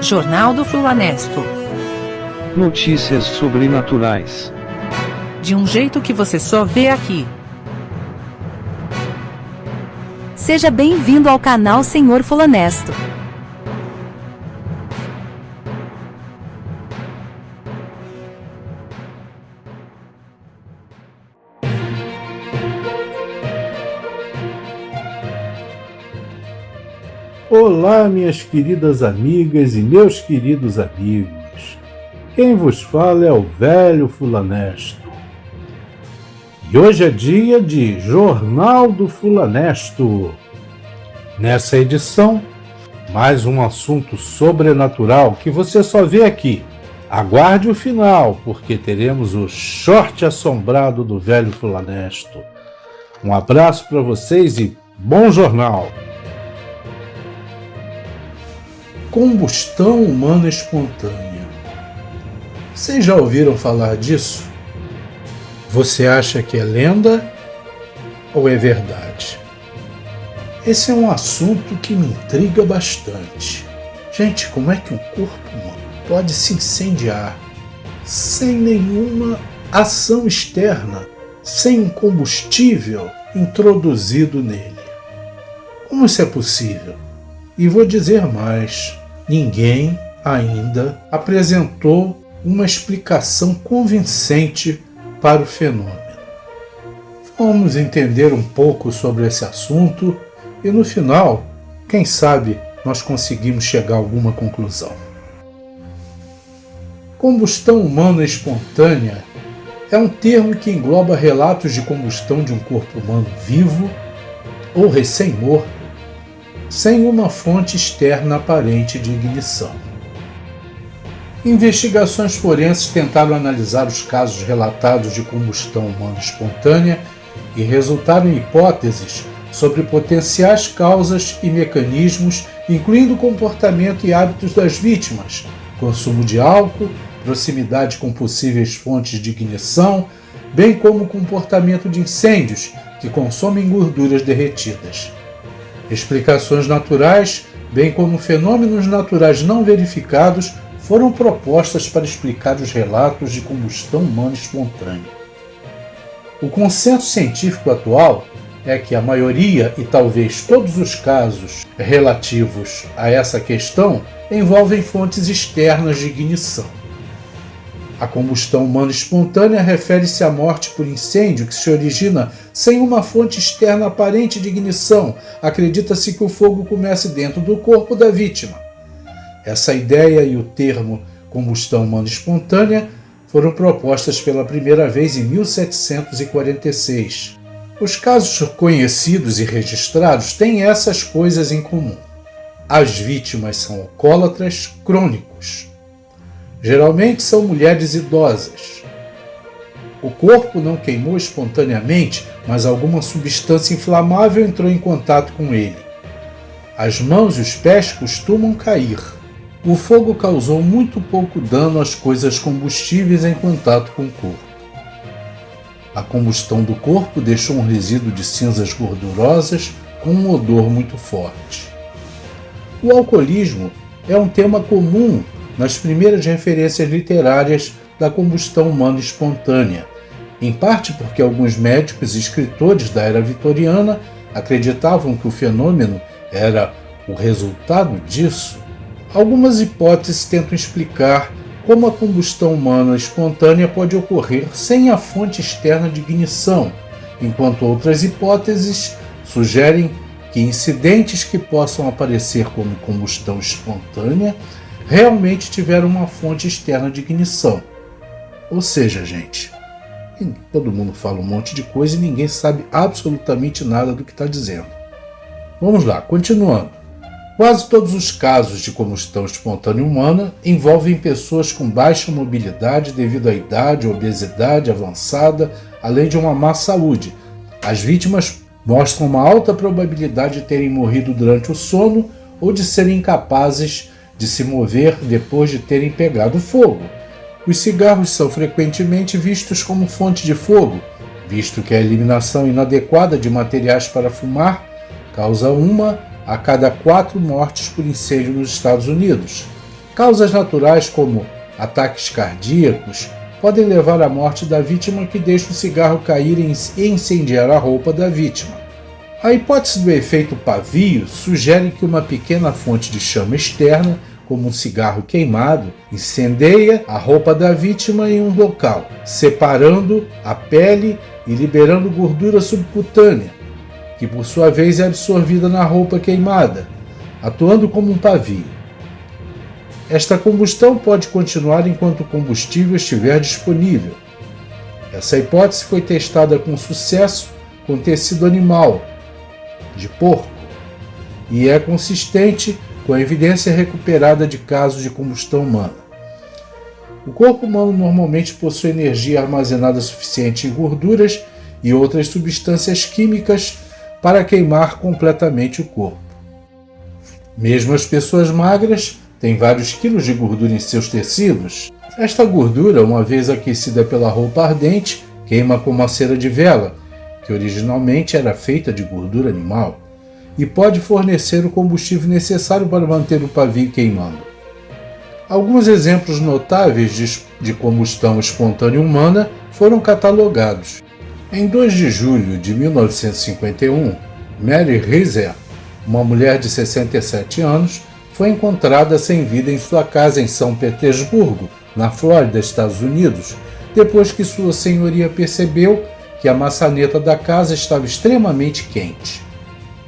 Jornal do Fulanesto. Notícias sobrenaturais. De um jeito que você só vê aqui. Seja bem-vindo ao canal Senhor Fulanesto. Olá, minhas queridas amigas e meus queridos amigos. Quem vos fala é o velho Fulanesto. E hoje é dia de Jornal do Fulanesto. Nessa edição, mais um assunto sobrenatural que você só vê aqui. Aguarde o final, porque teremos o short assombrado do velho Fulanesto. Um abraço para vocês e bom jornal! Combustão humana espontânea. Vocês já ouviram falar disso? Você acha que é lenda ou é verdade? Esse é um assunto que me intriga bastante. Gente, como é que um corpo humano pode se incendiar sem nenhuma ação externa, sem um combustível introduzido nele? Como isso é possível? E vou dizer mais. Ninguém ainda apresentou uma explicação convincente para o fenômeno. Vamos entender um pouco sobre esse assunto e no final, quem sabe, nós conseguimos chegar a alguma conclusão. Combustão humana espontânea é um termo que engloba relatos de combustão de um corpo humano vivo ou recém-morto, sem uma fonte externa aparente de ignição. Investigações forenses tentaram analisar os casos relatados de combustão humana espontânea e resultaram em hipóteses sobre potenciais causas e mecanismos, incluindo o comportamento e hábitos das vítimas, consumo de álcool, proximidade com possíveis fontes de ignição, bem como o comportamento de incêndios que consomem gorduras derretidas. Explicações naturais, bem como fenômenos naturais não verificados, foram propostas para explicar os relatos de combustão humana espontânea. O consenso científico atual é que a maioria e talvez todos os casos relativos a essa questão envolvem fontes externas de ignição. A combustão humana espontânea refere-se à morte por incêndio que se origina sem uma fonte externa aparente de ignição. Acredita-se que o fogo comece dentro do corpo da vítima. Essa ideia e o termo combustão humana espontânea foram propostas pela primeira vez em 1746. Os casos conhecidos e registrados têm essas coisas em comum. As vítimas são alcoólatras crônicos. Geralmente são mulheres idosas. O corpo não queimou espontaneamente, mas alguma substância inflamável entrou em contato com ele. As mãos e os pés costumam cair. O fogo causou muito pouco dano às coisas combustíveis em contato com o corpo. A combustão do corpo deixou um resíduo de cinzas gordurosas com um odor muito forte. O alcoolismo é um tema comum nas primeiras referências literárias da combustão humana espontânea, em parte porque alguns médicos e escritores da era vitoriana acreditavam que o fenômeno era o resultado disso. Algumas hipóteses tentam explicar como a combustão humana espontânea pode ocorrer sem a fonte externa de ignição, enquanto outras hipóteses sugerem que incidentes que possam aparecer como combustão espontânea realmente tiveram uma fonte externa de ignição. Ou seja, gente, todo mundo fala um monte de coisa e ninguém sabe absolutamente nada do que está dizendo. Vamos lá, continuando. Quase todos os casos de combustão espontânea humana envolvem pessoas com baixa mobilidade devido à idade, obesidade avançada, além de uma má saúde. As vítimas mostram uma alta probabilidade de terem morrido durante o sono ou de serem incapazes de se mover depois de terem pegado fogo. Os cigarros são frequentemente vistos como fonte de fogo, visto que a eliminação inadequada de materiais para fumar causa uma a cada 4 mortes por incêndio nos Estados Unidos. Causas naturais como ataques cardíacos podem levar à morte da vítima, que deixa o cigarro cair e incendiar a roupa da vítima. A hipótese do efeito pavio sugere que uma pequena fonte de chama externa, como um cigarro queimado, incendeia a roupa da vítima em um local, separando a pele e liberando gordura subcutânea, que por sua vez é absorvida na roupa queimada, atuando como um pavio. Esta combustão pode continuar enquanto o combustível estiver disponível. Essa hipótese foi testada com sucesso com tecido animal, de porco, e é consistente com a evidência recuperada de casos de combustão humana. O corpo humano normalmente possui energia armazenada suficiente em gorduras e outras substâncias químicas para queimar completamente o corpo. Mesmo as pessoas magras têm vários quilos de gordura em seus tecidos. Esta gordura, uma vez aquecida pela roupa ardente, queima como a cera de vela, que originalmente era feita de gordura animal, e pode fornecer o combustível necessário para manter o pavio queimando. Alguns exemplos notáveis de combustão espontânea humana foram catalogados. Em 2 de julho de 1951, Mary Reiser, uma mulher de 67 anos, foi encontrada sem vida em sua casa em São Petersburgo, na Flórida, Estados Unidos, depois que sua senhoria percebeu que a maçaneta da casa estava extremamente quente.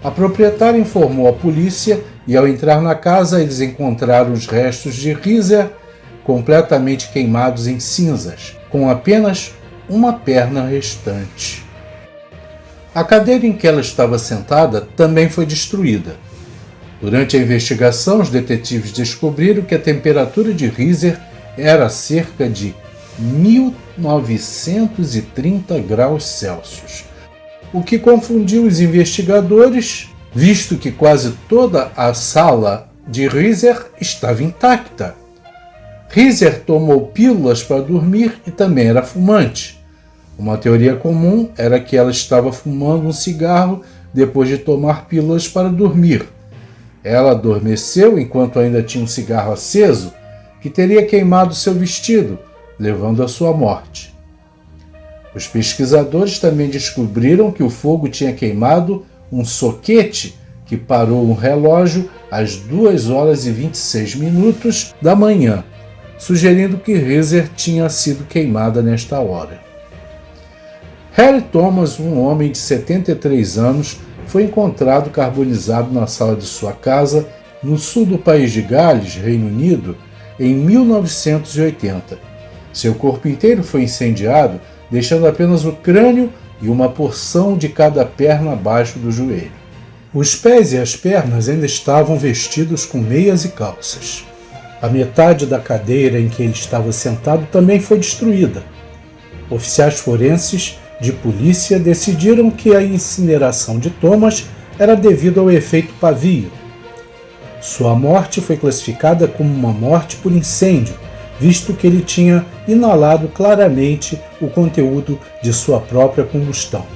A proprietária informou a polícia e, ao entrar na casa, eles encontraram os restos de Reiser completamente queimados em cinzas, com apenas uma perna restante. A cadeira em que ela estava sentada também foi destruída. Durante a investigação, os detetives descobriram que a temperatura de Reiser era cerca de 1930 graus Celsius, o que confundiu os investigadores, visto que quase toda a sala de Reiser estava intacta. Reiser tomou pílulas para dormir e também era fumante. Uma teoria comum era que ela estava fumando um cigarro depois de tomar pílulas para dormir. Ela adormeceu enquanto ainda tinha um cigarro aceso, que teria queimado seu vestido, levando à sua morte. Os pesquisadores também descobriram que o fogo tinha queimado um soquete que parou um relógio às 2h26 da manhã, sugerindo que Reiser tinha sido queimada nesta hora. Harry Thomas, um homem de 73 anos, foi encontrado carbonizado na sala de sua casa, no sul do país de Gales, Reino Unido, em 1980. Seu corpo inteiro foi incendiado, deixando apenas o crânio e uma porção de cada perna abaixo do joelho. Os pés e as pernas ainda estavam vestidos com meias e calças. A metade da cadeira em que ele estava sentado também foi destruída. Oficiais forenses de polícia decidiram que a incineração de Thomas era devido ao efeito pavio. Sua morte foi classificada como uma morte por incêndio, visto que ele tinha inalado claramente o conteúdo de sua própria combustão.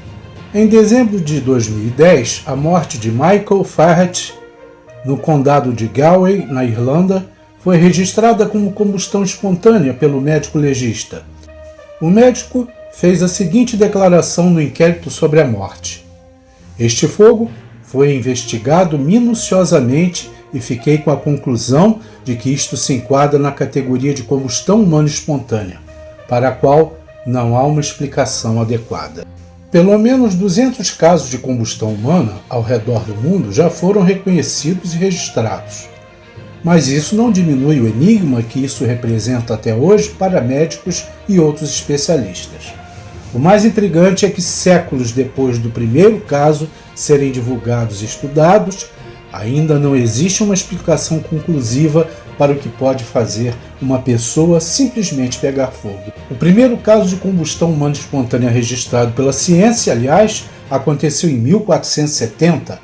Em dezembro de 2010, a morte de Michael Farrett, no condado de Galway, na Irlanda, foi registrada como combustão espontânea pelo médico legista. O médico fez a seguinte declaração no inquérito sobre a morte: "Este fogo foi investigado minuciosamente e fiquei com a conclusão de que isto se enquadra na categoria de combustão humana espontânea, para a qual não há uma explicação adequada." Pelo menos 200 casos de combustão humana ao redor do mundo já foram reconhecidos e registrados. Mas isso não diminui o enigma que isso representa até hoje para médicos e outros especialistas. O mais intrigante é que, séculos depois do primeiro caso serem divulgados e estudados, ainda não existe uma explicação conclusiva para o que pode fazer uma pessoa simplesmente pegar fogo. O primeiro caso de combustão humana espontânea registrado pela ciência, aliás, aconteceu em 1470.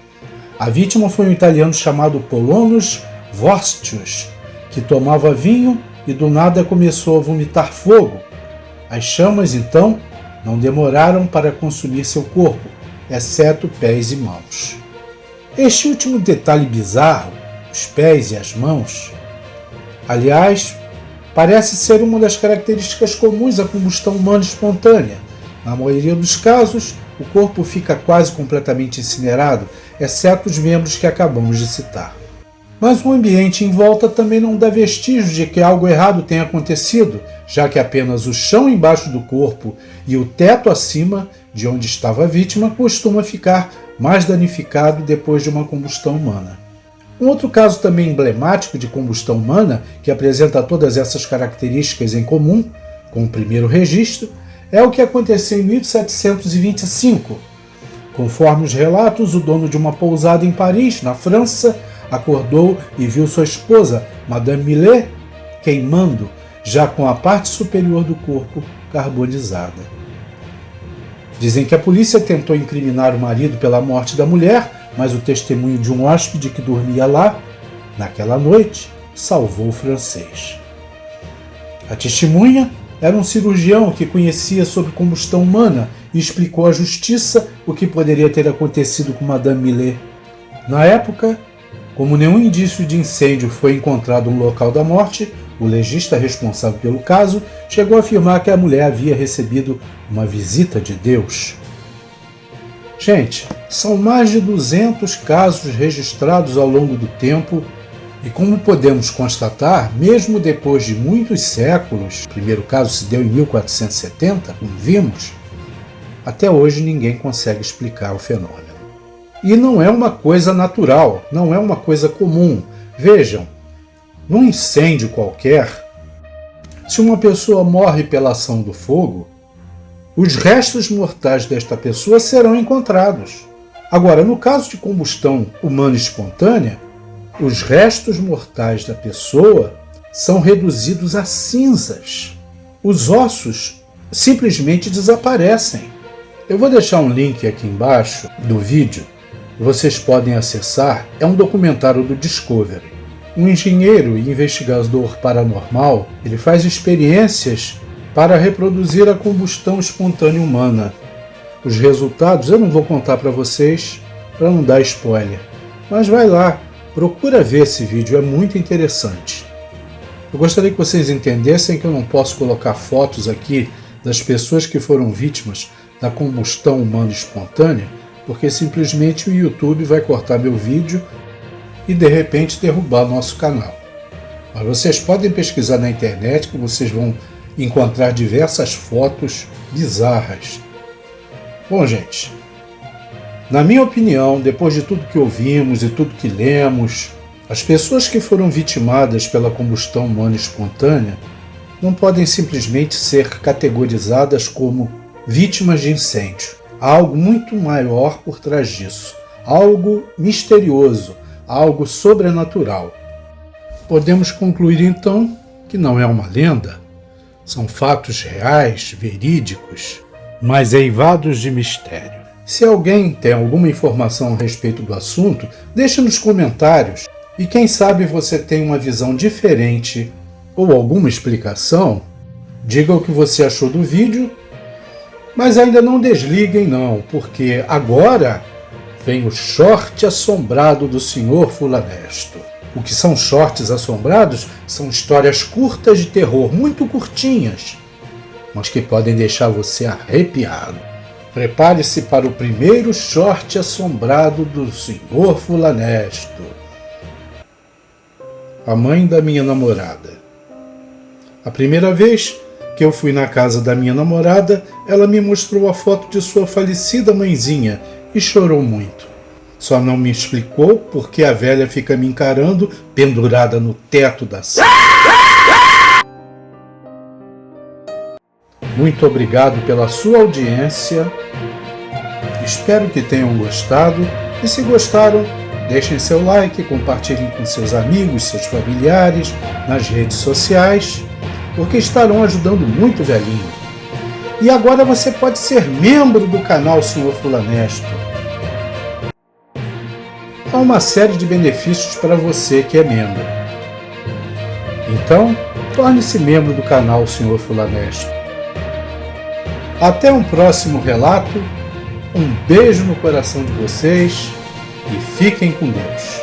A vítima foi um italiano chamado Polonus Vorstius, que tomava vinho e do nada começou a vomitar fogo. As chamas, então, não demoraram para consumir seu corpo, exceto pés e mãos. Este último detalhe bizarro, os pés e as mãos, Aliás, parece ser uma das características comuns à combustão humana espontânea. Na maioria dos casos, o corpo fica quase completamente incinerado, exceto os membros que acabamos de citar. Mas o ambiente em volta também não dá vestígios de que algo errado tenha acontecido, já que apenas o chão embaixo do corpo e o teto acima de onde estava a vítima costuma ficar mais danificado depois de uma combustão humana. Um outro caso também emblemático de combustão humana, que apresenta todas essas características em comum, com o primeiro registro, é o que aconteceu em 1725. Conforme os relatos, o dono de uma pousada em Paris, na França, acordou e viu sua esposa, Madame Millet, queimando, já com a parte superior do corpo carbonizada. Dizem que a polícia tentou incriminar o marido pela morte da mulher, mas o testemunho de um hóspede que dormia lá, naquela noite, salvou o francês. A testemunha era um cirurgião que conhecia sobre combustão humana e explicou à justiça o que poderia ter acontecido com Madame Millet. Na época, como nenhum indício de incêndio foi encontrado no local da morte, o legista responsável pelo caso chegou a afirmar que a mulher havia recebido uma visita de Deus. Gente, são mais de 200 casos registrados ao longo do tempo e, como podemos constatar, mesmo depois de muitos séculos, o primeiro caso se deu em 1470, como vimos, até hoje ninguém consegue explicar o fenômeno. E não é uma coisa natural, não é uma coisa comum. Vejam, num incêndio qualquer, se uma pessoa morre pela ação do fogo, os restos mortais desta pessoa serão encontrados. Agora, no caso de combustão humana espontânea, os restos mortais da pessoa são reduzidos a cinzas. Os ossos simplesmente desaparecem. Eu vou deixar um link aqui embaixo do vídeo, vocês podem acessar. É um documentário do Discovery. Um engenheiro e investigador paranormal, ele faz experiências para reproduzir a combustão espontânea humana. Os resultados eu não vou contar para vocês, para não dar spoiler, mas vai lá, procura ver esse vídeo, é muito interessante. Eu gostaria que vocês entendessem que eu não posso colocar fotos aqui das pessoas que foram vítimas da combustão humana espontânea, porque simplesmente o YouTube vai cortar meu vídeo e de repente derrubar nosso canal. Mas vocês podem pesquisar na internet que vocês vão encontrar diversas fotos bizarras. Bom, gente, na minha opinião, depois de tudo que ouvimos e tudo que lemos, as pessoas que foram vitimadas pela combustão humana espontânea não podem simplesmente ser categorizadas como vítimas de incêndio. Há algo muito maior por trás disso, algo misterioso, algo sobrenatural. Podemos concluir então que não é uma lenda, são fatos reais, verídicos, mas eivados de mistério. Se alguém tem alguma informação a respeito do assunto, deixe nos comentários. E quem sabe você tem uma visão diferente ou alguma explicação, diga o que você achou do vídeo, mas ainda não desliguem não, porque agora vem o short assombrado do Sr. Fulanesto. O que são shorts assombrados? São histórias curtas de terror, muito curtinhas, mas que podem deixar você arrepiado. Prepare-se para o primeiro short assombrado do Sr. Fulanesto. A mãe da minha namorada. A primeira vez que eu fui na casa da minha namorada, ela me mostrou a foto de sua falecida mãezinha e chorou muito. Só não me explicou por que a velha fica me encarando pendurada no teto da sala. Muito obrigado pela sua audiência. Espero que tenham gostado. E se gostaram, deixem seu like, compartilhem com seus amigos, seus familiares, nas redes sociais, porque estarão ajudando muito o velhinho. E agora você pode ser membro do canal Sr. Fulanesto. Há uma série de benefícios para você que é membro. Então, torne-se membro do canal Sr. Fulanesto. Até um próximo relato, um beijo no coração de vocês e fiquem com Deus.